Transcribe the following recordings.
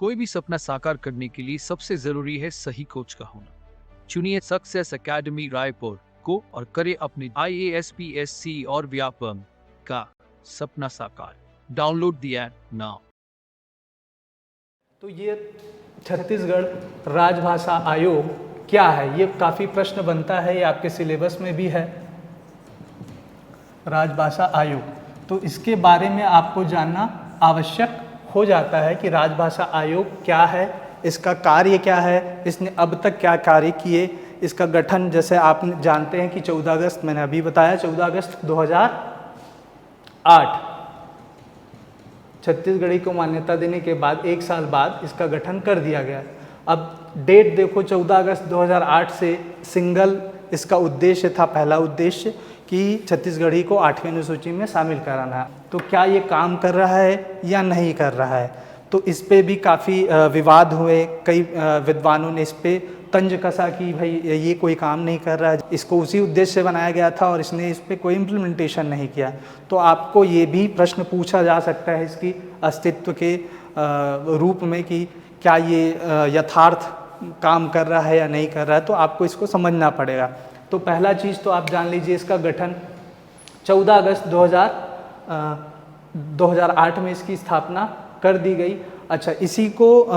कोई भी सपना साकार करने के लिए सबसे जरूरी है सही कोच का होना। चुनिए सक्सेस एकेडमी रायपुर को और करे अपने IAS PSC और व्यापम का सपना साकार। Download the app now. तो ये छत्तीसगढ़ राजभाषा आयोग क्या है, ये काफ़ी प्रश्न बनता है, ये आपके सिलेबस में भी है। राजभाषा आयोग, तो इसके बारे में आपको जानना आवश्यक हो जाता है कि राजभाषा आयोग क्या है, इसका कार्य क्या है, इसने अब तक क्या कार्य किए, इसका गठन जैसे आप जानते हैं कि 14 अगस्त, मैंने अभी बताया 14 अगस्त 2008 छत्तीसगढ़ी को मान्यता देने के बाद 1 साल बाद इसका गठन कर दिया गया। अब डेट देखो, 14 अगस्त 2008 से सिंगल इसका उद्देश्य था, पहला उद्देश्य कि छत्तीसगढ़ी को 8वीं अनुसूची में शामिल कराना है। तो क्या ये काम कर रहा है या नहीं कर रहा है, तो इस पे भी काफ़ी विवाद हुए। कई विद्वानों ने इस पे तंज कसा कि भाई ये कोई काम नहीं कर रहा है, इसको उसी उद्देश्य से बनाया गया था और इसने इस पे कोई इम्प्लीमेंटेशन नहीं किया। तो आपको ये भी प्रश्न पूछा जा सकता है इसकी अस्तित्व के रूप में कि क्या ये यथार्थ काम कर रहा है या नहीं कर रहा है, तो आपको इसको समझना पड़ेगा। तो पहला चीज़ तो आप जान लीजिए, इसका गठन 14 अगस्त 2008 में इसकी स्थापना कर दी गई। अच्छा, इसी को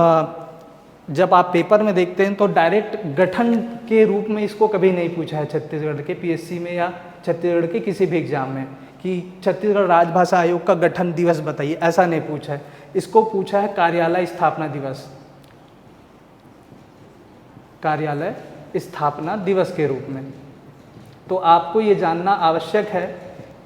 जब आप पेपर में देखते हैं तो डायरेक्ट गठन के रूप में इसको कभी नहीं पूछा है छत्तीसगढ़ के PSC में या छत्तीसगढ़ के किसी भी एग्जाम में कि छत्तीसगढ़ राजभाषा आयोग का गठन दिवस बताइए, ऐसा नहीं पूछा है। इसको पूछा है कार्यालय स्थापना दिवस, कार्यालय स्थापना दिवस के रूप में। तो आपको ये जानना आवश्यक है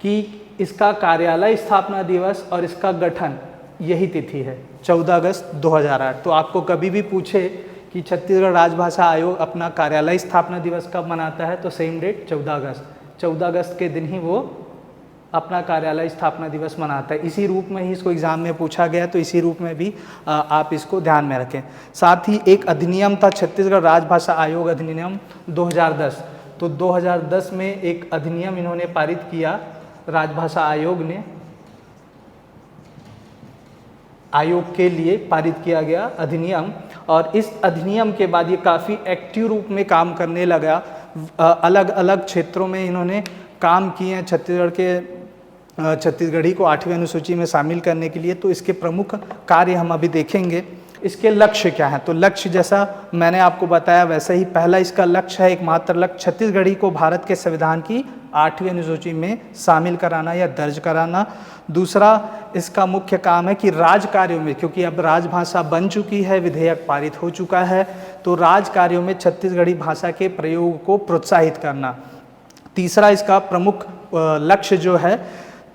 कि इसका कार्यालय स्थापना दिवस और इसका गठन यही तिथि है, 14 अगस्त 2008। तो आपको कभी भी पूछे कि छत्तीसगढ़ राजभाषा आयोग अपना कार्यालय स्थापना दिवस कब मनाता है, तो सेम डेट 14 अगस्त। 14 अगस्त के दिन ही वो अपना कार्यालय स्थापना दिवस मनाता है। इसी रूप में ही इसको एग्जाम में पूछा गया, तो इसी रूप में भी आप इसको ध्यान में रखें। साथ ही एक अधिनियम था, छत्तीसगढ़ राजभाषा आयोग अधिनियम 2010। तो 2010 में एक अधिनियम इन्होंने पारित किया, राजभाषा आयोग ने, आयोग के लिए पारित किया गया अधिनियम। और इस अधिनियम के बाद ये काफ़ी एक्टिव रूप में काम करने लगा। अलग अलग क्षेत्रों में इन्होंने काम किए हैं छत्तीसगढ़ी को 8वीं अनुसूची में शामिल करने के लिए। तो इसके प्रमुख कार्य हम अभी देखेंगे। इसके लक्ष्य क्या हैं, तो लक्ष्य जैसा मैंने आपको बताया वैसे ही पहला इसका लक्ष्य है, एकमात्र लक्ष्य छत्तीसगढ़ी को भारत के संविधान की 8वीं अनुसूची में शामिल कराना या दर्ज कराना। दूसरा इसका मुख्य काम है कि राज कार्यों में, क्योंकि अब राजभाषा बन चुकी है, विधेयक पारित हो चुका है, तो राज कार्यों में छत्तीसगढ़ी भाषा के प्रयोग को प्रोत्साहित करना। तीसरा इसका प्रमुख लक्ष्य जो है,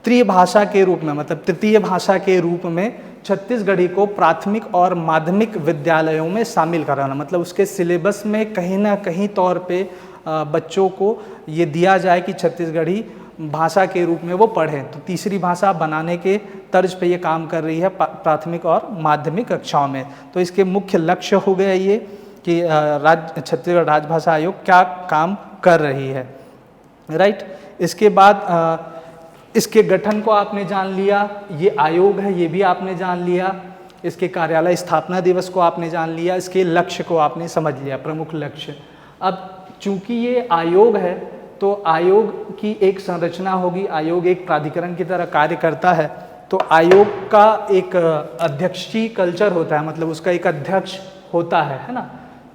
त्रिभाषा के रूप में, मतलब तृतीय भाषा के रूप में छत्तीसगढ़ी को प्राथमिक और माध्यमिक विद्यालयों में शामिल कराना। मतलब उसके सिलेबस में कहीं ना कहीं तौर पे बच्चों को ये दिया जाए कि छत्तीसगढ़ी भाषा के रूप में वो पढ़ें। तो तीसरी भाषा बनाने के तर्ज पे ये काम कर रही है प्राथमिक और माध्यमिक कक्षाओं में। तो इसके मुख्य लक्ष्य हो गए ये कि छत्तीसगढ़ राजभाषा आयोग क्या काम कर रही है, राइट। इसके बाद इसके गठन को आपने जान लिया, ये आयोग है ये भी आपने जान लिया, इसके कार्यालय स्थापना दिवस को आपने जान लिया, इसके लक्ष्य को आपने समझ लिया, प्रमुख लक्ष्य। अब चूंकि ये आयोग है तो आयोग की एक संरचना होगी, आयोग एक प्राधिकरण की तरह कार्य करता है। तो आयोग का एक अध्यक्षीय कल्चर होता है, मतलब उसका एक अध्यक्ष होता है ना।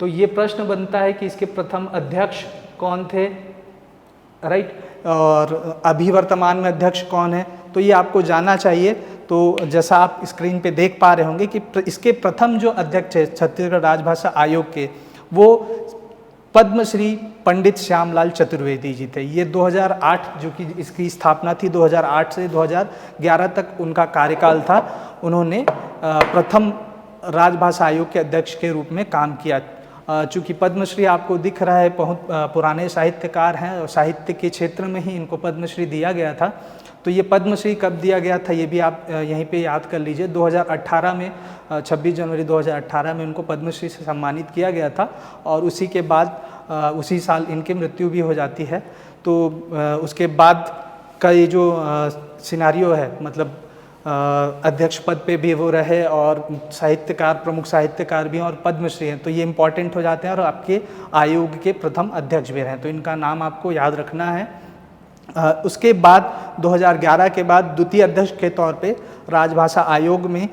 तो ये प्रश्न बनता है कि इसके प्रथम अध्यक्ष कौन थे, राइट, और अभी वर्तमान में अध्यक्ष कौन है, तो ये आपको जानना चाहिए। तो जैसा आप स्क्रीन पे देख पा रहे होंगे कि इसके प्रथम जो अध्यक्ष है छत्तीसगढ़ राजभाषा आयोग के, वो पद्मश्री पंडित श्यामलाल चतुर्वेदी जी थे। ये 2008 जो कि इसकी स्थापना थी, 2008 से 2011 तक उनका कार्यकाल था। उन्होंने प्रथम राजभाषा आयोग के अध्यक्ष के रूप में काम किया। चूँकि पद्मश्री आपको दिख रहा है, बहुत पुराने साहित्यकार हैं और साहित्य के क्षेत्र में ही इनको पद्मश्री दिया गया था। तो ये पद्मश्री कब दिया गया था ये भी आप यहीं पे याद कर लीजिए। 2018 में 26 जनवरी 2018 में उनको पद्मश्री से सम्मानित किया गया था और उसी के बाद उसी साल इनकी मृत्यु भी हो जाती है। तो उसके बाद का ये जो सिनारियो है, मतलब अध्यक्ष पद पे भी वो रहे और साहित्यकार, प्रमुख साहित्यकार भी हैं और पद्मश्री हैं, तो ये इम्पॉर्टेंट हो जाते हैं और आपके आयोग के प्रथम अध्यक्ष भी रहे, तो इनका नाम आपको याद रखना है। उसके बाद 2011 के बाद द्वितीय अध्यक्ष के तौर पे राजभाषा आयोग में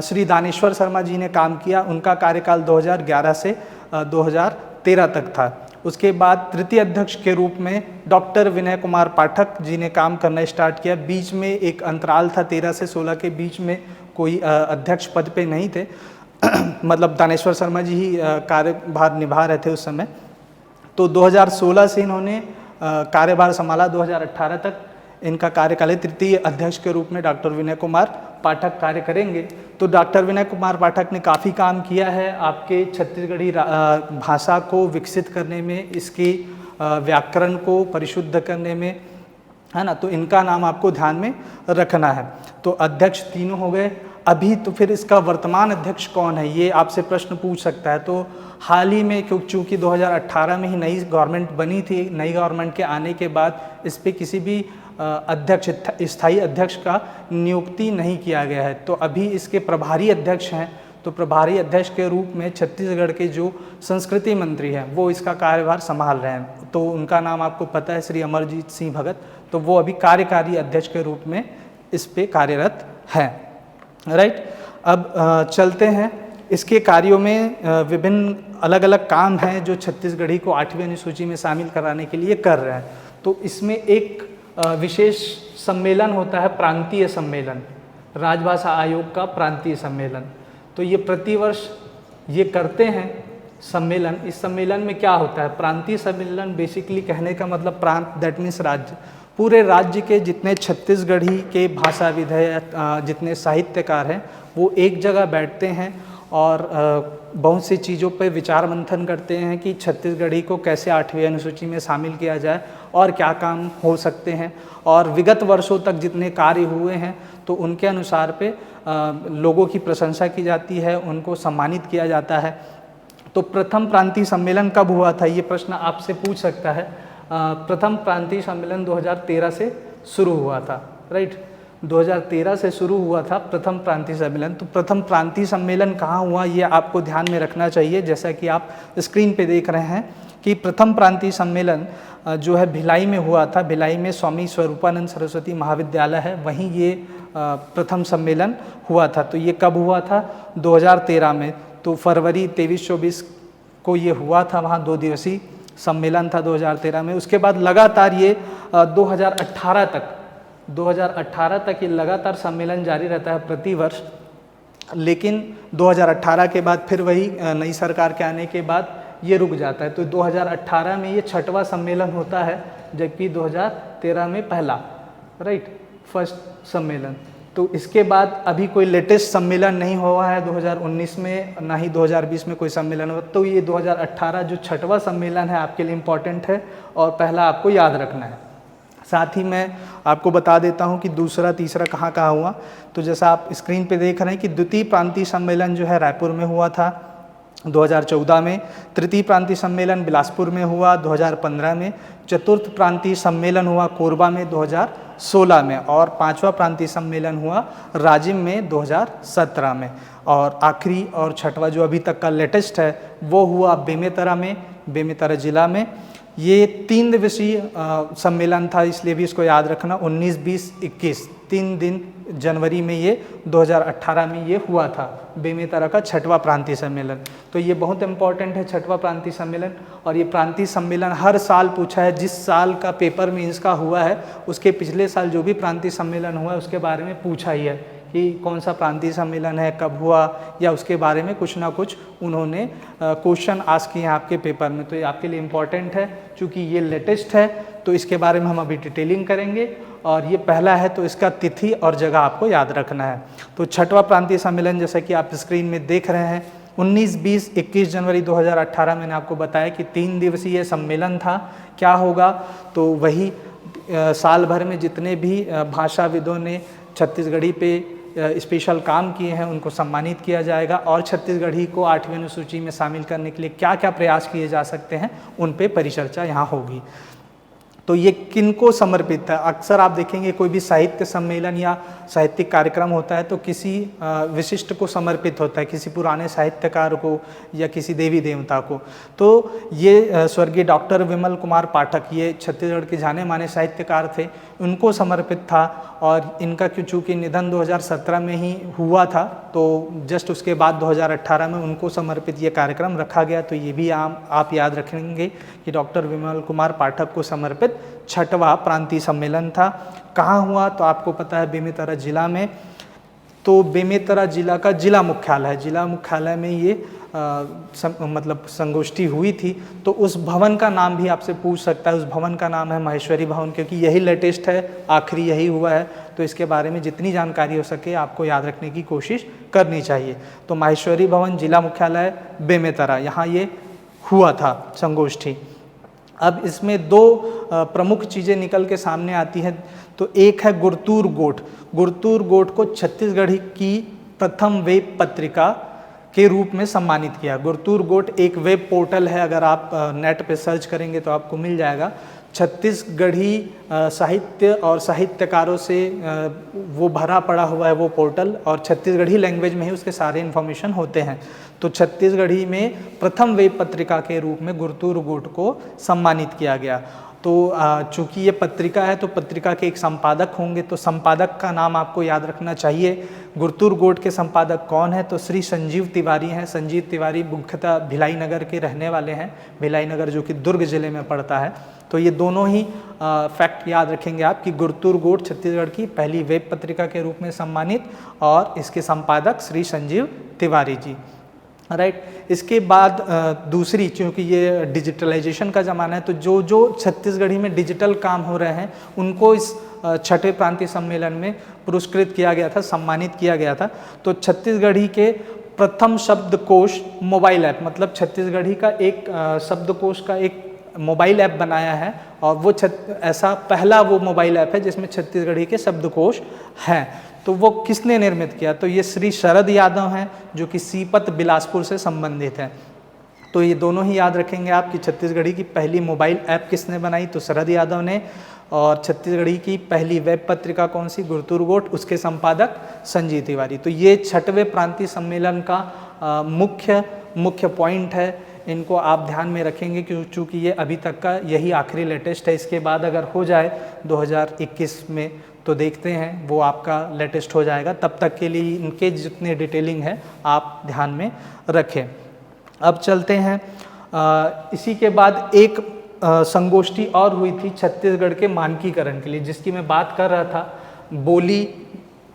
श्री दानेश्वर शर्मा जी ने काम किया। उनका कार्यकाल 2011 से 2013 तक था। उसके बाद तृतीय अध्यक्ष के रूप में डॉक्टर विनय कुमार पाठक जी ने काम करना स्टार्ट किया। बीच में एक अंतराल था, 13 से 16 के बीच में कोई अध्यक्ष पद पे नहीं थे मतलब दानेश्वर शर्मा जी ही कार्यभार निभा रहे थे उस समय। तो 2016 से इन्होंने कार्यभार संभाला, 2018 तक इनका कार्यकाल है। तृतीय अध्यक्ष के रूप में डॉक्टर विनय कुमार पाठक कार्य करेंगे। तो डॉक्टर विनय कुमार पाठक ने काफ़ी काम किया है आपके छत्तीसगढ़ी भाषा को विकसित करने में, इसकी व्याकरण को परिशुद्ध करने में, है ना। तो इनका नाम आपको ध्यान में रखना है। तो अध्यक्ष तीनों हो गए। अभी तो फिर इसका वर्तमान अध्यक्ष कौन है, ये आपसे प्रश्न पूछ सकता है। तो हाल ही में चूँकि 2018 में ही नई गवर्नमेंट बनी थी, नई गवर्नमेंट के आने के बाद इस पर किसी भी अध्यक्ष, स्थायी अध्यक्ष का नियुक्ति नहीं किया गया है। तो अभी इसके प्रभारी अध्यक्ष हैं। तो प्रभारी अध्यक्ष के रूप में छत्तीसगढ़ के जो संस्कृति मंत्री हैं वो इसका कार्यभार संभाल रहे हैं। तो उनका नाम आपको पता है, श्री अमरजीत सिंह भगत। तो वो अभी कार्यकारी अध्यक्ष के रूप में इस पे कार्यरत हैं। राइट, अब चलते हैं। इसके कार्यों में विभिन्न अलग अलग काम हैं जो छत्तीसगढ़ी को 8वीं अनुसूची में शामिल कराने के लिए कर रहे हैं। तो इसमें एक विशेष सम्मेलन होता है, प्रांतीय सम्मेलन, राजभाषा आयोग का प्रांतीय सम्मेलन। तो ये प्रतिवर्ष ये करते हैं सम्मेलन। इस सम्मेलन में क्या होता है, प्रांतीय सम्मेलन बेसिकली कहने का मतलब प्रांत, दैट मीन्स राज्य। पूरे राज्य के जितने छत्तीसगढ़ी के भाषाविद हैं, जितने साहित्यकार हैं, वो एक जगह बैठते हैं और बहुत सी चीज़ों पर विचार मंथन करते हैं कि छत्तीसगढ़ी को कैसे 8वीं अनुसूची में शामिल किया जाए और क्या काम हो सकते हैं। और विगत वर्षों तक जितने कार्य हुए हैं तो उनके अनुसार पे लोगों की प्रशंसा की जाती है, उनको सम्मानित किया जाता है। तो प्रथम प्रांतीय सम्मेलन कब हुआ था, ये प्रश्न आपसे पूछ सकता है। प्रथम प्रांतीय सम्मेलन 2013 से शुरू हुआ था। राइट, 2013 से शुरू हुआ था प्रथम प्रांतीय सम्मेलन। तो प्रथम प्रांतीय सम्मेलन कहाँ हुआ ये आपको ध्यान में रखना चाहिए। जैसा कि आप स्क्रीन पे देख रहे हैं कि प्रथम प्रांतीय सम्मेलन जो है भिलाई में हुआ था। भिलाई में स्वामी स्वरूपानंद सरस्वती महाविद्यालय है, वहीं ये प्रथम सम्मेलन हुआ था। तो ये कब हुआ था, 2013 में। तो फरवरी 23-24 को ये हुआ था, वहाँ 2 दिवसीय सम्मेलन था 2013 में। उसके बाद लगातार ये 2018 तक ये लगातार सम्मेलन जारी रहता है प्रतिवर्ष। लेकिन 2018 के बाद फिर वही नई सरकार के आने के बाद ये रुक जाता है। तो 2018 में ये 6वां सम्मेलन होता है, जबकि 2013 में पहला, राइट, फर्स्ट सम्मेलन। तो इसके बाद अभी कोई लेटेस्ट सम्मेलन नहीं हुआ है 2019 में, ना ही 2020 में कोई सम्मेलन हुआ। तो ये 2018 जो 6वां सम्मेलन है आपके लिए इम्पॉर्टेंट है और पहला आपको याद रखना है। साथ ही मैं आपको बता देता हूं कि दूसरा तीसरा कहाँ कहाँ हुआ। तो जैसा आप स्क्रीन पे देख रहे हैं कि द्वितीय प्रांतीय सम्मेलन जो है रायपुर में हुआ था 2014 में। तृतीय प्रांतीय सम्मेलन बिलासपुर में हुआ 2015 में। चतुर्थ प्रांतीय सम्मेलन हुआ कोरबा में 2016 में। और 5वां प्रांतीय सम्मेलन हुआ राजिम में 2017 में। और आखिरी और 6वां जो अभी तक का लेटेस्ट है वो हुआ बेमेतरा में, बेमेतरा जिला में। ये 3 दिवसीय सम्मेलन था, इसलिए भी इसको याद रखना, 19, 20, 21, 3 दिन जनवरी में ये 2018 में ये हुआ था बेमेतरा का 6वां प्रांतीय सम्मेलन। तो ये बहुत इंपॉर्टेंट है 6वां प्रांतीय सम्मेलन। और ये प्रांतीय सम्मेलन हर साल पूछा है, जिस साल का पेपर में इसका हुआ है उसके पिछले साल जो भी प्रांतीय सम्मेलन हुआ है उसके बारे में पूछा ही है कि कौन सा प्रांतीय सम्मेलन है, कब हुआ, या उसके बारे में कुछ ना कुछ उन्होंने क्वेश्चन आस्क किए हैं आपके पेपर में। तो ये आपके लिए इम्पॉर्टेंट है, चूँकि ये लेटेस्ट है तो इसके बारे में हम अभी डिटेलिंग करेंगे। और ये पहला है तो इसका तिथि और जगह आपको याद रखना है। तो 6वां प्रांतीय सम्मेलन जैसा कि आप स्क्रीन में देख रहे हैं 19, 20, 21 जनवरी 2018 मैंने आपको बताया कि 3 दिवसीय सम्मेलन था। क्या होगा, तो वही साल भर में जितने भी भाषाविदों ने छत्तीसगढ़ी पे स्पेशल काम किए हैं उनको सम्मानित किया जाएगा। और छत्तीसगढ़ी को 8वीं अनुसूची में शामिल करने के लिए क्या क्या प्रयास किए जा सकते हैं उन पे परिचर्चा यहाँ होगी। तो ये किनको समर्पित है? अक्सर आप देखेंगे कोई भी साहित्य सम्मेलन या साहित्यिक कार्यक्रम होता है तो किसी विशिष्ट को समर्पित होता है, किसी पुराने साहित्यकार को या किसी देवी देवता को। तो ये स्वर्गीय डॉक्टर विमल कुमार पाठक, ये छत्तीसगढ़ के जाने माने साहित्यकार थे, उनको समर्पित था। और इनका चूँकि निधन 2017 में ही हुआ था, तो जस्ट उसके बाद 2018 में उनको समर्पित ये कार्यक्रम रखा गया। तो ये भी आप याद रखेंगे कि डॉक्टर विमल कुमार पाठक को समर्पित 6वां प्रांतीय सम्मेलन था। कहाँ हुआ? तो आपको पता है बेमेतरा जिला में। तो बेमेतरा जिला का जिला मुख्यालय है, जिला मुख्यालय में ये मतलब संगोष्ठी हुई थी। तो उस भवन का नाम भी आपसे पूछ सकता है, उस भवन का नाम है महेश्वरी भवन, क्योंकि यही लेटेस्ट है, आखिरी यही हुआ है। तो इसके बारे में जितनी जानकारी हो सके आपको याद रखने की कोशिश करनी चाहिए। तो महेश्वरी भवन, जिला मुख्यालय बेमेतरा, यहाँ ये हुआ था संगोष्ठी। अब इसमें 2 प्रमुख चीज़ें निकल के सामने आती हैं। तो एक है गुरतुर गोठ। गुरतुर गोठ को छत्तीसगढ़ की प्रथम वेब पत्रिका के रूप में सम्मानित किया। गुरतुर गोठ एक वेब पोर्टल है, अगर आप नेट पे सर्च करेंगे तो आपको मिल जाएगा। छत्तीसगढ़ी साहित्य और साहित्यकारों से वो भरा पड़ा हुआ है वो पोर्टल, और छत्तीसगढ़ी लैंग्वेज में ही उसके सारे इन्फॉर्मेशन होते हैं। तो छत्तीसगढ़ी में प्रथम वेब पत्रिका के रूप में गुरतुर गोठ को सम्मानित किया गया। तो चूँकि ये पत्रिका है तो पत्रिका के एक संपादक होंगे, तो संपादक का नाम आपको याद रखना चाहिए। गुरतुर गोठ के संपादक कौन है? तो श्री संजीव तिवारी हैं। संजीव तिवारी मुख्यतः भिलाई नगर के रहने वाले हैं, भिलाई नगर जो कि दुर्ग जिले में पड़ता है। तो ये दोनों ही फैक्ट याद रखेंगे आप कि गुरतुर गोठ छत्तीसगढ़ की पहली वेब पत्रिका के रूप में सम्मानित, और इसके संपादक श्री संजीव तिवारी जी। राइट। इसके बाद दूसरी, चूँकि ये डिजिटलाइजेशन का ज़माना है, तो जो छत्तीसगढ़ी में डिजिटल काम हो रहे हैं उनको इस 6ठे प्रांतीय सम्मेलन में पुरस्कृत किया गया था, सम्मानित किया गया था। तो छत्तीसगढ़ी के प्रथम शब्दकोश मोबाइल ऐप, मतलब छत्तीसगढ़ी का एक शब्दकोश का एक मोबाइल ऐप बनाया है, और वो ऐसा पहला वो मोबाइल ऐप है जिसमें छत्तीसगढ़ी के शब्दकोश हैं। तो वो किसने निर्मित किया? तो ये श्री शरद यादव हैं, जो कि सीपत बिलासपुर से संबंधित हैं। तो ये दोनों ही याद रखेंगे आप कि छत्तीसगढ़ी की पहली मोबाइल ऐप किसने बनाई? तो शरद यादव ने। और छत्तीसगढ़ी की पहली वेब पत्रिका कौन सी? गुरतुर गोठ, उसके संपादक संजीव तिवारी। तो ये 6वें प्रांतीय सम्मेलन का मुख्य पॉइंट है, इनको आप ध्यान में रखेंगे क्योंकि ये अभी तक का यही आखिरी लेटेस्ट है। इसके बाद अगर हो जाए 2021 में तो देखते हैं, वो आपका लेटेस्ट हो जाएगा। तब तक के लिए इनके जितने डिटेलिंग है आप ध्यान में रखें। अब चलते हैं, इसी के बाद एक संगोष्ठी और हुई थी छत्तीसगढ़ के मानकीकरण के लिए, जिसकी मैं बात कर रहा था, बोली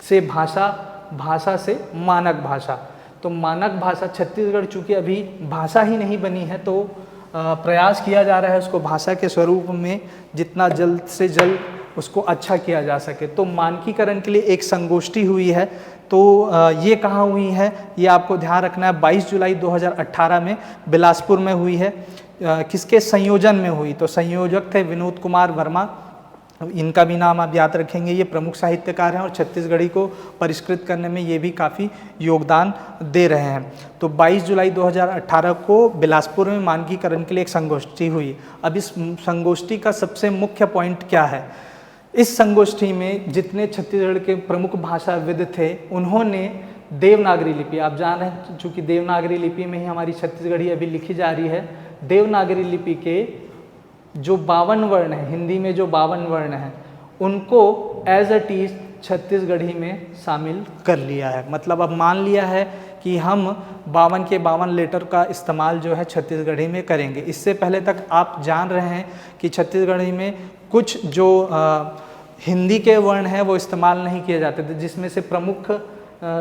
से भाषा, भाषा से मानक भाषा। तो मानक भाषा छत्तीसगढ़ चूँकि अभी भाषा ही नहीं बनी है, तो प्रयास किया जा रहा है उसको भाषा के स्वरूप में जितना जल्द से जल्द उसको अच्छा किया जा सके। तो मानकीकरण के लिए एक संगोष्ठी हुई है। तो ये कहाँ हुई है ये आपको ध्यान रखना है। 22 जुलाई 2018 में बिलासपुर में हुई है। किसके संयोजन में हुई? तो संयोजक थे विनोद कुमार वर्मा, इनका भी नाम आप याद रखेंगे। ये प्रमुख साहित्यकार हैं और छत्तीसगढ़ी को परिष्कृत करने में ये भी काफ़ी योगदान दे रहे हैं। तो 22 जुलाई 2018 को बिलासपुर में मानकीकरण के लिए एक संगोष्ठी हुई। अब इस संगोष्ठी का सबसे मुख्य पॉइंट क्या है? इस संगोष्ठी में जितने छत्तीसगढ़ के प्रमुख भाषाविद थे, उन्होंने देवनागरी लिपि, आप जान रहे हैं चूँकि देवनागरी लिपि में ही हमारी छत्तीसगढ़ी अभी लिखी जा रही है, देवनागरी लिपि के जो 52 वर्ण हैं, हिंदी में जो 52 वर्ण हैं, उनको एज अ टीज छत्तीसगढ़ी में शामिल कर लिया है। मतलब अब मान लिया है कि हम 52 के 52 लेटर का इस्तेमाल जो है छत्तीसगढ़ी में करेंगे। इससे पहले तक आप जान रहे हैं कि छत्तीसगढ़ी में कुछ जो हिंदी के वर्ण हैं वो इस्तेमाल नहीं किए जाते थे, जिसमें से प्रमुख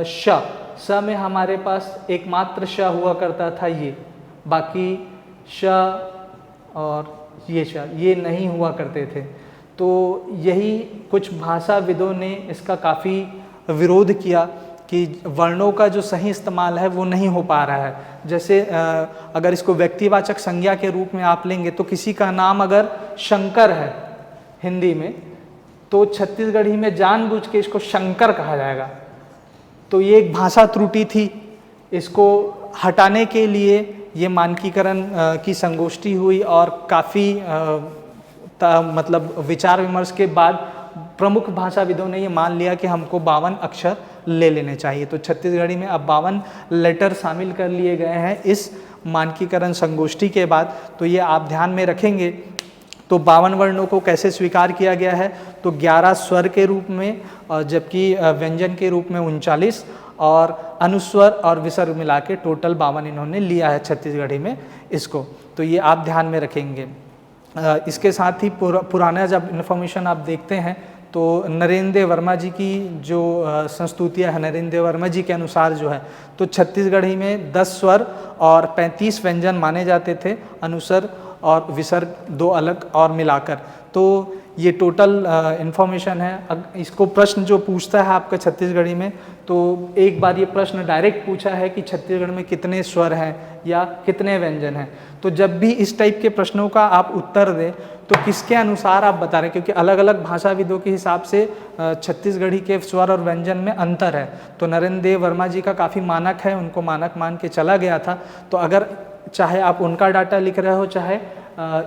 श में हमारे पास एकमात्र श हुआ करता था ये, बाकी श और ये नहीं हुआ करते थे। तो यही कुछ भाषाविदों ने इसका काफ़ी विरोध किया कि वर्णों का जो सही इस्तेमाल है वो नहीं हो पा रहा है। जैसे अगर इसको व्यक्तिवाचक संज्ञा के रूप में आप लेंगे तो किसी का नाम अगर शंकर है हिंदी में, तो छत्तीसगढ़ी में जानबूझ के इसको शंकर कहा जाएगा। तो ये एक भाषा त्रुटि थी, इसको हटाने के लिए ये मानकीकरण की संगोष्ठी हुई और काफ़ी मतलब विचार विमर्श के बाद प्रमुख भाषाविदों ने ये मान लिया कि हमको 52 अक्षर ले लेने चाहिए। तो छत्तीसगढ़ी में अब 52 लेटर शामिल कर लिए गए हैं इस मानकीकरण संगोष्ठी के बाद। तो ये आप ध्यान में रखेंगे। तो 52 वर्णों को कैसे स्वीकार किया गया है, तो 11 स्वर के रूप में, और जबकि व्यंजन के रूप में 39, और अनुस्वर और विसर्ग मिला के टोटल 52 इन्होंने लिया है छत्तीसगढ़ी में इसको। तो ये आप ध्यान में रखेंगे। इसके साथ ही पुराना जब इन्फॉर्मेशन आप देखते हैं तो नरेंद्र वर्मा जी की जो संस्तुतियाँ है, नरेंद्र वर्मा जी के अनुसार जो है, तो छत्तीसगढ़ी में 10 स्वर और 35 व्यंजन माने जाते थे, अनुस्वर और विसर्ग 2 अलग और मिलाकर। तो ये टोटल इन्फॉर्मेशन है। इसको प्रश्न जो पूछता है आपका छत्तीसगढ़ी में, तो एक बार ये प्रश्न डायरेक्ट पूछा है कि छत्तीसगढ़ में कितने स्वर हैं या कितने व्यंजन हैं। तो जब भी इस टाइप के प्रश्नों का आप उत्तर दें तो किसके अनुसार आप बता रहे हैं, क्योंकि अलग अलग भाषाविदों के हिसाब से छत्तीसगढ़ी के स्वर और व्यंजन में अंतर है। तो नरेंद्र देव वर्मा जी का काफ़ी मानक है, उनको मानक मान के चला गया था। तो अगर चाहे आप उनका डाटा लिख रहे हो, चाहे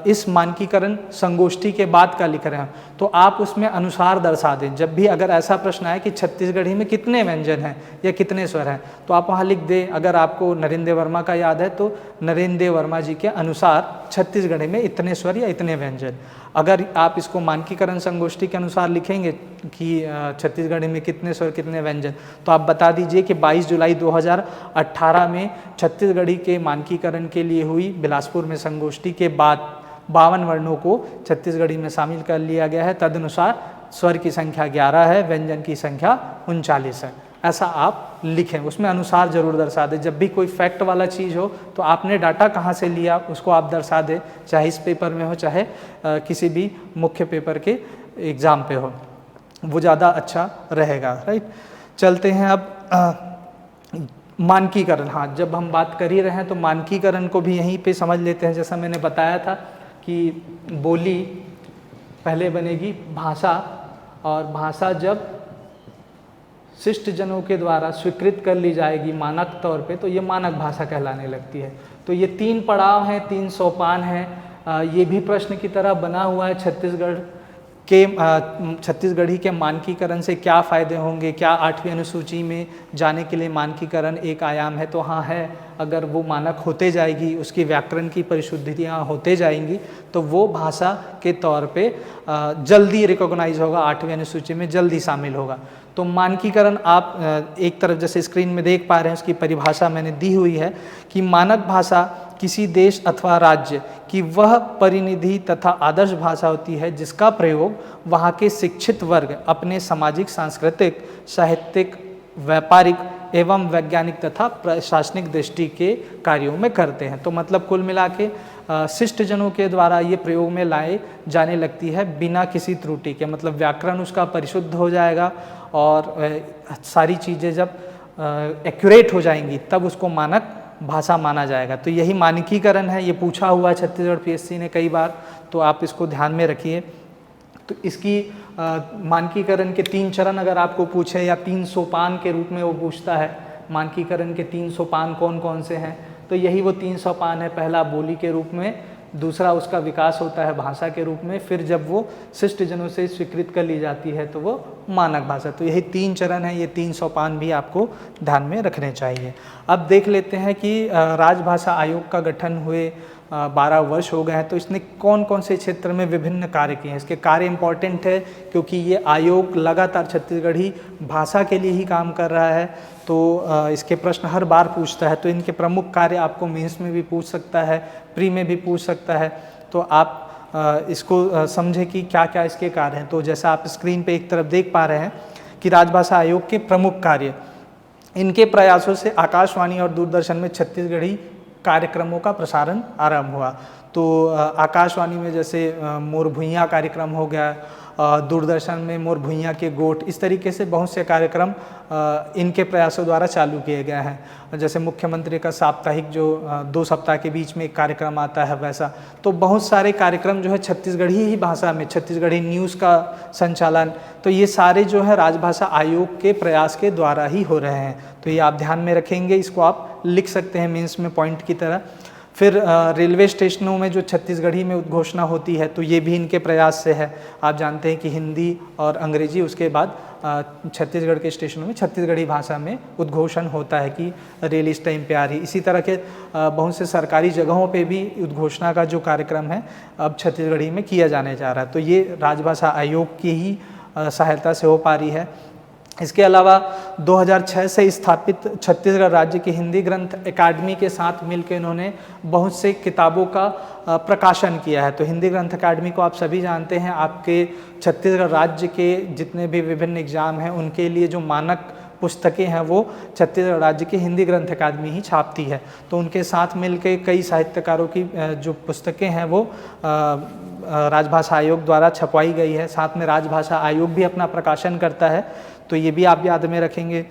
इस मानकीकरण संगोष्ठी के बाद का लिख रहे हैं, तो आप उसमें अनुसार दर्शा दें। जब भी अगर ऐसा प्रश्न आए कि छत्तीसगढ़ी में कितने व्यंजन हैं या कितने स्वर हैं, तो आप वहाँ लिख दें। अगर आपको नरेंद्र वर्मा का याद है तो नरेंद्र वर्मा जी के अनुसार छत्तीसगढ़ी में इतने स्वर या इतने व्यंजन। अगर आप इसको मानकीकरण संगोष्ठी के अनुसार लिखेंगे कि छत्तीसगढ़ी में कितने स्वर कितने व्यंजन, तो आप बता दीजिए कि 22 जुलाई 2018 में छत्तीसगढ़ी के मानकीकरण के लिए हुई बिलासपुर में संगोष्ठी के बाद 52 वर्णों को छत्तीसगढ़ी में शामिल कर लिया गया है। तदनुसार स्वर की संख्या 11 है, व्यंजन की संख्या 39 है। ऐसा आप लिखें, उसमें अनुसार जरूर दर्शा दें। जब भी कोई फैक्ट वाला चीज़ हो तो आपने डाटा कहाँ से लिया उसको आप दर्शा दें, चाहे इस पेपर में हो चाहे किसी भी मुख्य पेपर के एग्ज़ाम पे हो, वो ज़्यादा अच्छा रहेगा। राइट, चलते हैं अब मानकीकरण। हाँ, जब हम बात कर ही रहे हैं तो मानकीकरण को भी यहीं पे समझ लेते हैं। जैसा मैंने बताया था कि बोली पहले बनेगी भाषा, और भाषा जब शिष्ट जनों के द्वारा स्वीकृत कर ली जाएगी मानक तौर पे, तो ये मानक भाषा कहलाने लगती है। तो ये 3 पड़ाव हैं, 3 सोपान हैं। ये भी प्रश्न की तरह बना हुआ है। छत्तीसगढ़ी के मानकीकरण से क्या फ़ायदे होंगे, क्या 8वीं अनुसूची में जाने के लिए मानकीकरण एक आयाम है, तो हाँ है। अगर वो मानक होते जाएगी, उसकी व्याकरण की परिशुद्धियाँ होते जाएंगी, तो वो भाषा के तौर पे जल्दी रिकॉग्नाइज होगा, 8वीं अनुसूची में जल्दी शामिल होगा। तो मानकीकरण आप एक तरफ जैसे स्क्रीन में देख पा रहे हैं, उसकी परिभाषा मैंने दी हुई है कि मानक भाषा किसी देश अथवा राज्य की वह परिनिधि तथा आदर्श भाषा होती है जिसका प्रयोग वहाँ के शिक्षित वर्ग अपने सामाजिक, सांस्कृतिक, साहित्यिक, व्यापारिक एवं वैज्ञानिक तथा प्रशासनिक दृष्टि के कार्यों में करते हैं। तो मतलब कुल मिला के शिष्ट जनों के द्वारा ये प्रयोग में लाए जाने लगती है बिना किसी त्रुटि के। मतलब व्याकरण उसका परिशुद्ध हो जाएगा और सारी चीज़ें जब एक्यूरेट हो जाएंगी तब उसको मानक भाषा माना जाएगा। तो यही मानकीकरण है। ये पूछा हुआ है छत्तीसगढ़ पीएससी ने कई बार, तो आप इसको ध्यान में रखिए। तो इसकी मानकीकरण के 3 चरण अगर आपको पूछे या 3 सोपान के रूप में वो पूछता है, मानकीकरण के 3 सोपान कौन कौन से हैं, तो यही वो 3 सोपान है। पहला बोली के रूप में, दूसरा उसका विकास होता है भाषा के रूप में, फिर जब वो शिष्ट जनों से स्वीकृत कर ली जाती है तो वो मानक भाषा। तो यही 3 चरण हैं, ये 3 सोपान भी आपको ध्यान में रखने चाहिए। अब देख लेते हैं कि राजभाषा आयोग का गठन हुए 12 वर्ष हो गए हैं, तो इसने कौन कौन से क्षेत्र में विभिन्न कार्य किए हैं। इसके कार्य इंपॉर्टेंट है क्योंकि ये आयोग लगातार छत्तीसगढ़ी भाषा के लिए ही काम कर रहा है, तो इसके प्रश्न हर बार पूछता है। तो इनके प्रमुख कार्य आपको मेंस में भी पूछ सकता है, प्री में भी पूछ सकता है। तो आप इसको समझें कि क्या क्या इसके कार्य हैं। तो जैसा आप स्क्रीन पे एक तरफ देख पा रहे हैं कि राजभाषा आयोग के प्रमुख कार्य, इनके प्रयासों से आकाशवाणी और दूरदर्शन में छत्तीसगढ़ी कार्यक्रमों का प्रसारण आरंभ हुआ। तो आकाशवाणी में जैसे मोर भुइयाँ कार्यक्रम हो गया, दूरदर्शन में मोर भुइयाँ के गोठ, इस तरीके से बहुत से कार्यक्रम इनके प्रयासों द्वारा चालू किए गए हैं। जैसे मुख्यमंत्री का साप्ताहिक जो 2 सप्ताह के बीच में एक कार्यक्रम आता है वैसा, तो बहुत सारे कार्यक्रम जो है छत्तीसगढ़ी ही भाषा में, छत्तीसगढ़ी न्यूज़ का संचालन, तो ये सारे जो है राजभाषा आयोग के प्रयास के द्वारा ही हो रहे हैं। तो ये आप ध्यान में रखेंगे, इसको आप लिख सकते हैं मेंस में पॉइंट की तरह। फिर रेलवे स्टेशनों में जो छत्तीसगढ़ी में उद्घोषणा होती है तो ये भी इनके प्रयास से है। आप जानते हैं कि हिंदी और अंग्रेजी, उसके बाद छत्तीसगढ़ के स्टेशनों में छत्तीसगढ़ी भाषा में उद्घोषण होता है कि रेल इस टाइम पे आ रही। इसी तरह के बहुत से सरकारी जगहों पे भी उद्घोषणा का जो कार्यक्रम है अब छत्तीसगढ़ी में किया जाने जा रहा है। तो ये राजभाषा आयोग की ही सहायता से हो पा रही है। इसके अलावा 2006 से स्थापित छत्तीसगढ़ राज्य की हिंदी ग्रंथ अकादमी के साथ मिलकर इन्होंने बहुत से किताबों का प्रकाशन किया है। तो हिंदी ग्रंथ अकादमी को आप सभी जानते हैं, आपके छत्तीसगढ़ राज्य के जितने भी विभिन्न एग्जाम हैं उनके लिए जो मानक पुस्तकें हैं वो छत्तीसगढ़ राज्य की हिंदी ग्रंथ अकादमी ही छापती है। तो उनके साथ मिलकर कई साहित्यकारों की जो पुस्तकें हैं वो राजभाषा आयोग द्वारा छपवाई गई है। साथ में राजभाषा आयोग भी अपना प्रकाशन करता है, तो ये भी आप याद में रखेंगे।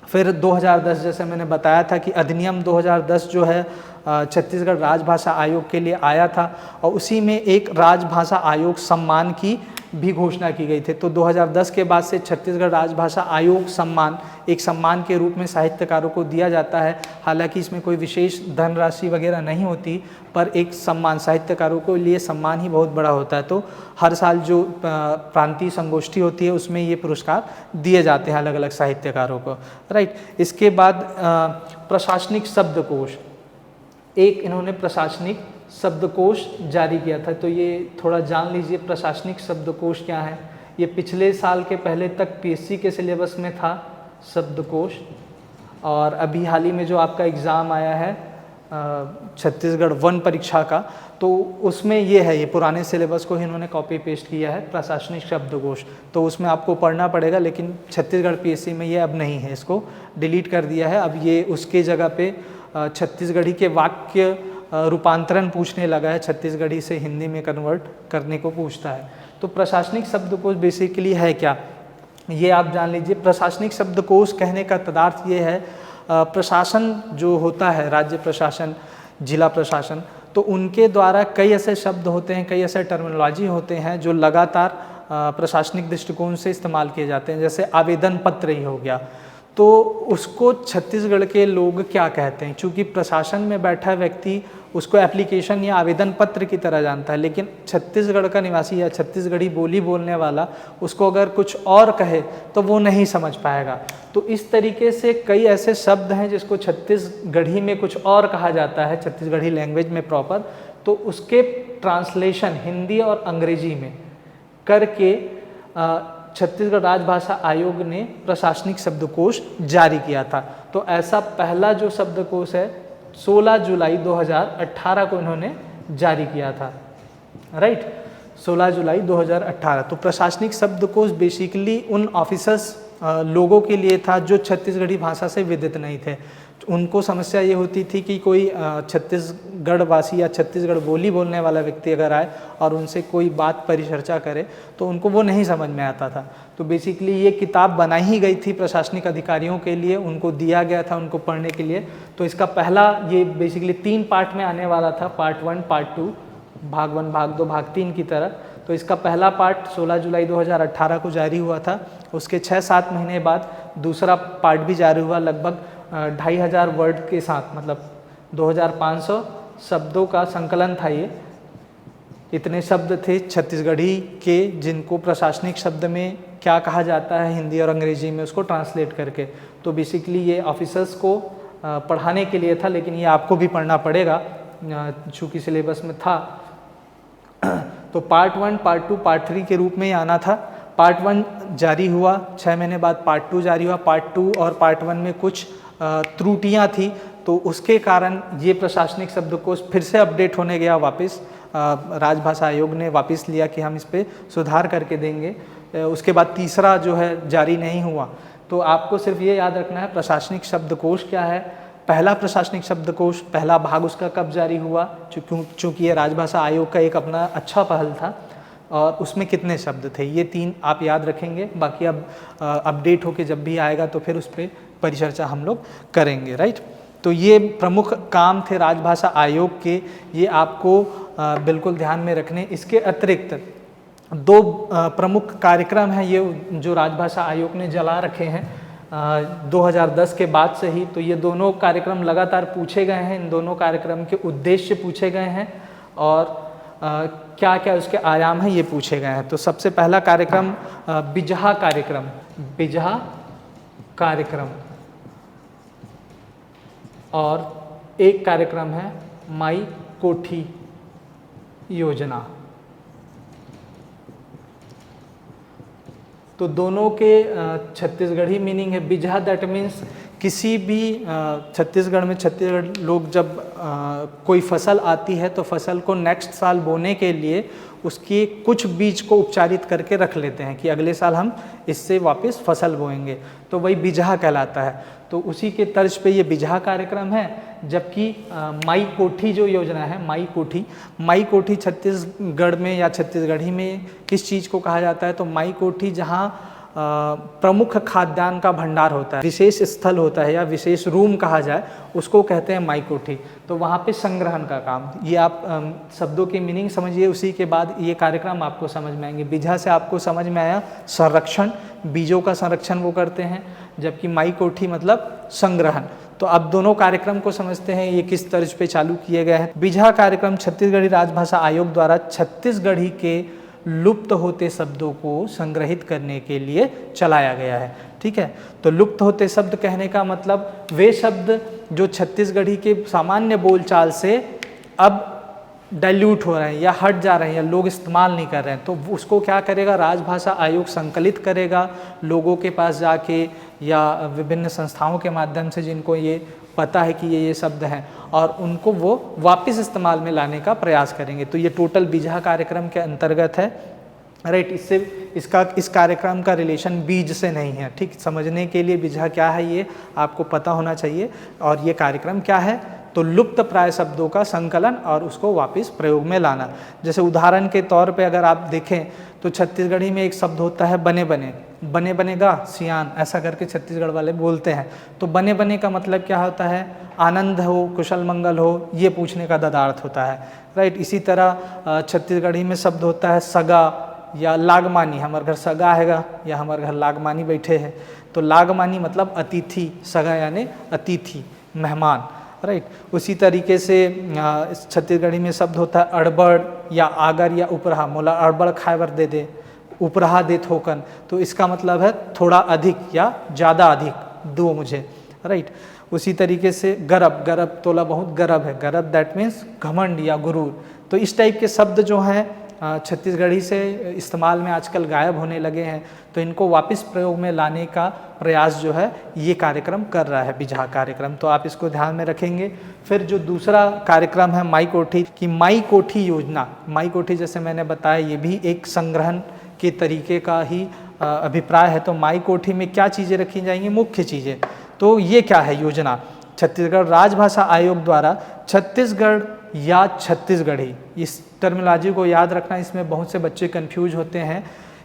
फिर 2010, जैसे मैंने बताया था कि अधिनियम 2010 जो है छत्तीसगढ़ राजभाषा आयोग के लिए आया था और उसी में एक राजभाषा आयोग सम्मान की भी घोषणा की गई थी। तो 2010 के बाद से छत्तीसगढ़ राजभाषा आयोग सम्मान एक सम्मान के रूप में साहित्यकारों को दिया जाता है। हालांकि इसमें कोई विशेष धनराशि वगैरह नहीं होती, पर एक सम्मान, साहित्यकारों के लिए सम्मान ही बहुत बड़ा होता है। तो हर साल जो प्रांतीय संगोष्ठी होती है उसमें ये पुरस्कार दिए जाते हैं अलग अलग साहित्यकारों को, राइट। इसके बाद प्रशासनिक शब्दकोश, एक इन्होंने प्रशासनिक शब्दकोश जारी किया था। तो ये थोड़ा जान लीजिए प्रशासनिक शब्दकोश क्या है। ये पिछले साल के पहले तक पीएससी के सिलेबस में था शब्दकोश, और अभी हाल ही में जो आपका एग्ज़ाम आया है छत्तीसगढ़ वन परीक्षा का, तो उसमें ये है, ये पुराने सिलेबस को ही इन्होंने कॉपी पेस्ट किया है प्रशासनिक शब्दकोश। तो उसमें आपको पढ़ना पड़ेगा, लेकिन छत्तीसगढ़ पीएससी में ये अब नहीं है, इसको डिलीट कर दिया है। अब ये उसके जगह पे छत्तीसगढ़ी के वाक्य रूपांतरण पूछने लगा है, छत्तीसगढ़ी से हिंदी में कन्वर्ट करने को पूछता है। तो प्रशासनिक शब्दकोश बेसिकली है क्या, ये आप जान लीजिए। प्रशासनिक शब्दकोश कहने का तदार्थ ये है, प्रशासन जो होता है, राज्य प्रशासन, जिला प्रशासन, तो उनके द्वारा कई ऐसे शब्द होते हैं, कई ऐसे टर्मिनोलॉजी होते हैं जो लगातार प्रशासनिक दृष्टिकोण से इस्तेमाल किए जाते हैं। जैसे आवेदन पत्र ही हो गया, तो उसको छत्तीसगढ़ के लोग क्या कहते हैं, चूँकि प्रशासन में बैठा व्यक्ति उसको एप्लीकेशन या आवेदन पत्र की तरह जानता है, लेकिन छत्तीसगढ़ का निवासी या छत्तीसगढ़ी बोली बोलने वाला उसको अगर कुछ और कहे तो वो नहीं समझ पाएगा। तो इस तरीके से कई ऐसे शब्द हैं जिसको छत्तीसगढ़ी में कुछ और कहा जाता है, छत्तीसगढ़ी लैंग्वेज में प्रॉपर, तो उसके ट्रांसलेशन हिंदी और अंग्रेजी में करके छत्तीसगढ़ राजभाषा आयोग ने प्रशासनिक शब्दकोश जारी किया था। तो ऐसा पहला जो शब्दकोश है 16 जुलाई 2018 को इन्होंने जारी किया था, राइट, 16 जुलाई 2018। तो प्रशासनिक शब्दकोश बेसिकली उन ऑफिसर्स लोगों के लिए था जो छत्तीसगढ़ी भाषा से विदित नहीं थे। उनको समस्या ये होती थी कि कोई छत्तीसगढ़ वासी या छत्तीसगढ़ बोली बोलने वाला व्यक्ति अगर आए और उनसे कोई बात परिचर्चा करे तो उनको वो नहीं समझ में आता था। तो बेसिकली ये किताब बनाई ही गई थी प्रशासनिक अधिकारियों के लिए, उनको दिया गया था उनको पढ़ने के लिए। तो इसका पहला, ये बेसिकली 3 पार्ट में आने वाला था, पार्ट 1, पार्ट 2, भाग 1, भाग 2, भाग 3 की तरह। तो इसका पहला पार्ट 16 जुलाई 2018 को जारी हुआ था। उसके 6-7 महीने बाद दूसरा पार्ट भी जारी हुआ, लगभग 2500 वर्ड के साथ, मतलब 2500 शब्दों का संकलन था ये। इतने शब्द थे छत्तीसगढ़ी के जिनको प्रशासनिक शब्द में क्या कहा जाता है हिंदी और अंग्रेजी में, उसको ट्रांसलेट करके। तो बेसिकली ये ऑफिसर्स को पढ़ाने के लिए था, लेकिन ये आपको भी पढ़ना पड़ेगा चूँकि सिलेबस में था। तो पार्ट 1, पार्ट 2, पार्ट 3 के रूप में ही आना था। पार्ट 1 जारी हुआ, 6 महीने बाद पार्ट 2 जारी हुआ। पार्ट 2 और पार्ट 1 में कुछ त्रुटियां थी, तो उसके कारण ये प्रशासनिक शब्दकोश फिर से अपडेट होने गया वापस। राजभाषा आयोग ने वापस लिया कि हम इस पे सुधार करके देंगे। उसके बाद तीसरा जो है जारी नहीं हुआ। तो आपको सिर्फ ये याद रखना है प्रशासनिक शब्दकोश क्या है। पहला प्रशासनिक शब्दकोश, पहला भाग उसका कब जारी हुआ, चूँकि ये राजभाषा आयोग का एक अपना अच्छा पहल था, और उसमें कितने शब्द थे, ये 3 आप याद रखेंगे। बाकी अब अपडेट होके जब भी आएगा तो फिर उस पर परिचर्चा हम लोग करेंगे, राइट। तो ये प्रमुख काम थे राजभाषा आयोग के, ये आपको बिल्कुल ध्यान में रखने। इसके अतिरिक्त 2 प्रमुख कार्यक्रम हैं ये जो राजभाषा आयोग ने चला रखे हैं। 2010 के बाद से ही। तो ये दोनों कार्यक्रम लगातार पूछे गए हैं, इन दोनों कार्यक्रम के उद्देश्य पूछे गए हैं और क्या क्या उसके आयाम हैं ये पूछे गए हैं। तो सबसे पहला कार्यक्रम बिजहा कार्यक्रम, बिजहा कार्यक्रम, और एक कार्यक्रम है माई कोठी योजना। तो दोनों के छत्तीसगढ़ी मीनिंग है। बिजहा दैट मीन्स किसी भी छत्तीसगढ़ में, छत्तीसगढ़ लोग जब कोई फसल आती है तो फसल को नेक्स्ट साल बोने के लिए उसकी कुछ बीज को उपचारित करके रख लेते हैं कि अगले साल हम इससे वापस फसल बोएंगे, तो वही बिजहा कहलाता है। तो उसी के तर्ज पे ये बिजहा कार्यक्रम है। जबकि माई कोठी जो योजना है, माई कोठी छत्तीसगढ़ में या छत्तीसगढ़ी में किस चीज़ को कहा जाता है? तो माई कोठी जहाँ प्रमुख खाद्यान्न का भंडार होता है, विशेष स्थल होता है या विशेष रूम कहा जाए, उसको कहते हैं माई कोठी। तो वहाँ पे संग्रहण का काम, ये आप शब्दों की मीनिंग समझिए, उसी के बाद ये कार्यक्रम आपको समझ में आएंगे। बिजहा से आपको समझ में आया संरक्षण, बीजों का संरक्षण वो करते हैं, जबकि माई कोठी मतलब संग्रहण। तो अब दोनों कार्यक्रम को समझते हैं ये किस तर्ज पे चालू किए गए हैं। बिजहा कार्यक्रम छत्तीसगढ़ी राजभाषा आयोग द्वारा छत्तीसगढ़ी के लुप्त होते शब्दों को संग्रहित करने के लिए चलाया गया है। ठीक है, तो लुप्त होते शब्द कहने का मतलब वे शब्द जो छत्तीसगढ़ी के सामान्य बोलचाल से अब डाइल्यूट हो रहे हैं या हट जा रहे हैं या लोग इस्तेमाल नहीं कर रहे हैं, तो उसको क्या करेगा? राजभाषा आयोग संकलित करेगा लोगों के पास जाके या विभिन्न संस्थाओं के माध्यम से जिनको ये पता है कि ये शब्द हैं, और उनको वो वापस इस्तेमाल में लाने का प्रयास करेंगे। तो ये टोटल बिजहा कार्यक्रम के अंतर्गत है। राइट, इससे इस कार्यक्रम का रिलेशन बीज से नहीं है। ठीक, समझने के लिए बिजहा क्या है ये आपको पता होना चाहिए, और ये कार्यक्रम क्या है? तो लुप्त प्राय शब्दों का संकलन और उसको वापस प्रयोग में लाना। जैसे उदाहरण के तौर पे अगर आप देखें तो छत्तीसगढ़ी में एक शब्द होता है बने बने, बने बनेगा सियान, ऐसा करके छत्तीसगढ़ वाले बोलते हैं। तो बने बने का मतलब क्या होता है? आनंद हो, कुशल मंगल हो, ये पूछने का ददार्थ होता है। राइट, इसी तरह छत्तीसगढ़ी में शब्द होता है सगा या लागमानी, हमारे घर सगा हैगा या हमारे घर लागमानी बैठे हैं। तो लागमानी मतलब अतिथि, सगा यानी अतिथि, मेहमान। राइट, उसी तरीके से छत्तीसगढ़ी में शब्द होता है अड़बड़ या आगर या उपरहा, मोला अड़बड़ खाएबर दे दे, उपरहा दे थोकन। तो इसका मतलब है थोड़ा अधिक या ज़्यादा अधिक दो मुझे। राइट, उसी तरीके से गरब, गरब तोला बहुत गरब है, गरब दैट मीन्स घमंड या गुरूर। तो इस टाइप के शब्द जो हैं छत्तीसगढ़ी से इस्तेमाल में आजकल गायब होने लगे हैं, तो इनको वापस प्रयोग में लाने का प्रयास जो है ये कार्यक्रम कर रहा है, बिजहा कार्यक्रम। तो आप इसको ध्यान में रखेंगे। फिर जो दूसरा कार्यक्रम है माई कोठी की, माई कोठी योजना, माई कोठी जैसे मैंने बताया ये भी एक संग्रहण के तरीके का ही अभिप्राय है। तो माई कोठी में क्या चीज़ें रखी जाएंगी? मुख्य चीज़ें। तो ये क्या है योजना? छत्तीसगढ़ राजभाषा आयोग द्वारा छत्तीसगढ़ या छत्तीसगढ़ी, इस टर्मिनोलॉजी को याद रखना, इसमें बहुत से बच्चे कंफ्यूज होते हैं।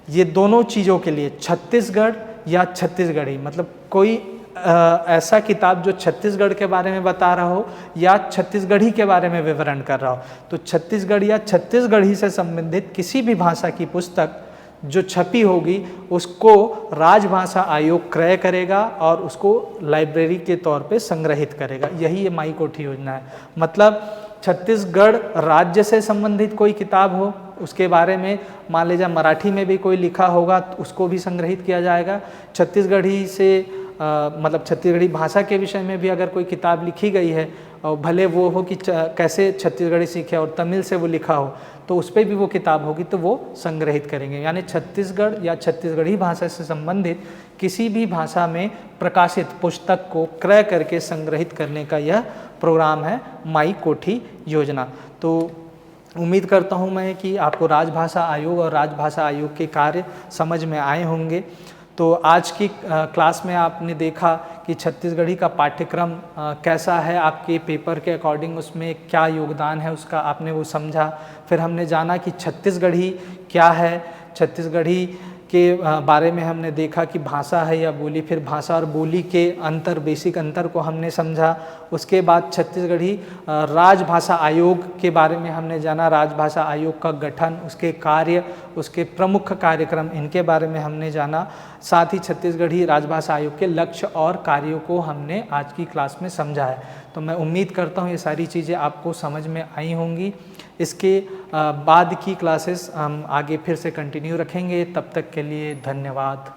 ये दोनों चीज़ों के लिए छत्तीसगढ़ या छत्तीसगढ़ी, मतलब कोई ऐसा किताब जो छत्तीसगढ़ के बारे में बता रहा हो या छत्तीसगढ़ी के बारे में विवरण कर रहा हो। तो छत्तीसगढ़ या छत्तीसगढ़ी से संबंधित किसी भी भाषा की पुस्तक जो छपी होगी उसको राजभाषा आयोग क्रय करेगा और उसको लाइब्रेरी के तौर पे संग्रहित करेगा। यही ये माई कोठी योजना है। मतलब छत्तीसगढ़ राज्य से संबंधित कोई किताब हो, उसके बारे में मान लीजिए मराठी में भी कोई लिखा होगा तो उसको भी संग्रहित किया जाएगा। छत्तीसगढ़ी से मतलब छत्तीसगढ़ी भाषा के विषय में भी अगर कोई किताब लिखी गई है और भले वो हो कि कैसे छत्तीसगढ़ी सीखे और तमिल से वो लिखा हो, तो उस पर भी वो किताब होगी तो वो संग्रहित करेंगे। यानी छत्तीसगढ़ या छत्तीसगढ़ी भाषा से संबंधित किसी भी भाषा में प्रकाशित पुस्तक को क्रय करके संग्रहित करने का यह प्रोग्राम है माई कोठी योजना। तो उम्मीद करता हूँ मैं कि आपको राजभाषा आयोग और राजभाषा आयोग के कार्य समझ में आए होंगे। तो आज की क्लास में आपने देखा कि छत्तीसगढ़ी का पाठ्यक्रम कैसा है, आपके पेपर के अकॉर्डिंग उसमें क्या योगदान है उसका आपने वो समझा। फिर हमने जाना कि छत्तीसगढ़ी क्या है, छत्तीसगढ़ी के बारे में हमने देखा कि भाषा है या बोली, फिर भाषा और बोली के अंतर, बेसिक अंतर को हमने समझा। उसके बाद छत्तीसगढ़ी राजभाषा आयोग के बारे में हमने जाना, राजभाषा आयोग का गठन, उसके कार्य, उसके प्रमुख कार्यक्रम, इनके बारे में हमने जाना। साथ ही छत्तीसगढ़ी राजभाषा आयोग के लक्ष्य और कार्यों को हमने आज की क्लास में समझा है। तो मैं उम्मीद करता हूँ ये सारी चीज़ें आपको समझ में आई होंगी। इसके बाद की क्लासेस हम आगे फिर से कंटिन्यू रखेंगे। तब तक के लिए धन्यवाद।